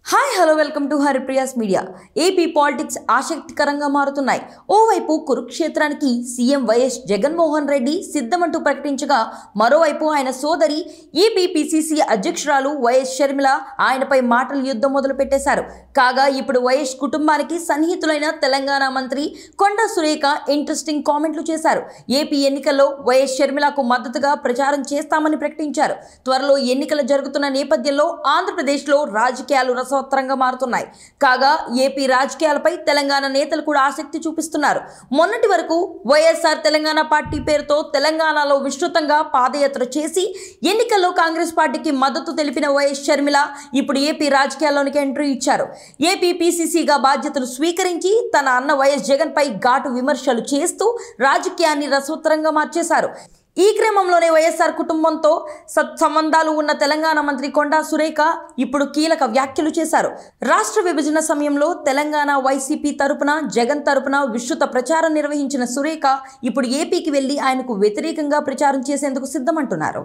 Hi hello welcome to Haripriya's media. AP politics ఆసక్తికరంగా మారుతున్నాయి. ఓవైపు కురుక్షేత్రానికి సీఎం వైఎస్ జగన్మోహన్ రెడ్డి సిద్ధమంటూ ప్రకటించగా, మరోవైపు ఆయన సోదరి ఏపీ పిసిసి అధ్యక్షురాలు వైఎస్ షర్మిల ఆయనపై మాటల యుద్ధం మొదలుపెట్టేశారు. కాగా ఇప్పుడు వైఎస్ కుటుంబానికి సన్నిహితులైన తెలంగాణ మంత్రి కొండా సురేఖ ఇంట్రెస్టింగ్ కామెంట్లు చేశారు. ఏపీ ఎన్నికల్లో వైఎస్ షర్మిలకు మద్దతుగా ప్రచారం చేస్తామని ప్రకటించారు. త్వరలో ఎన్నికలు జరుగుతున్న నేపథ్యంలో ఆంధ్రప్రదేశ్లో రాజకీయాలు రసవత్తరంగా మారుతున్నాయి. కాగా ఏపీ రాజకీయాలపై తెలంగాణ నేతలు కూడా ఆసక్తి చూపిస్తున్నారు. మొన్నటి వరకు వైఎస్ఆర్ తెలంగాణ పార్టీ పేరుతో తెలంగాణలో విస్తృతంగా పాదయాత్ర చేసి ఎన్నికల్లో కాంగ్రెస్ పార్టీకి మద్దతు తెలిపిన వైఎస్ షర్మిల ఇప్పుడు ఏపీ రాజకీయాల్లోనికి ఎంట్రీ ఇచ్చారు. ఏపీ పిసిసిగా బాధ్యతలు స్వీకరించి తన అన్న వైఎస్ జగన్ పై ఘాటు విమర్శలు చేస్తూ రాజకీయాన్ని రసవత్తరంగా మార్చేశారు. ఈ క్రమంలోనే వైఎస్ఆర్ కుటుంబంతో సత్సంబంధాలు ఉన్న తెలంగాణ మంత్రి కొండా సురేఖ ఇప్పుడు కీలక వ్యాఖ్యలు చేశారు. రాష్ట్ర విభజన సమయంలో తెలంగాణ వైసీపీ తరపున జగన్ తరపున విస్తృత ప్రచారం నిర్వహించిన సురేఖ ఇప్పుడు ఏపీకి వెళ్లి ఆయనకు వ్యతిరేకంగా ప్రచారం చేసేందుకు సిద్ధమంటున్నారు.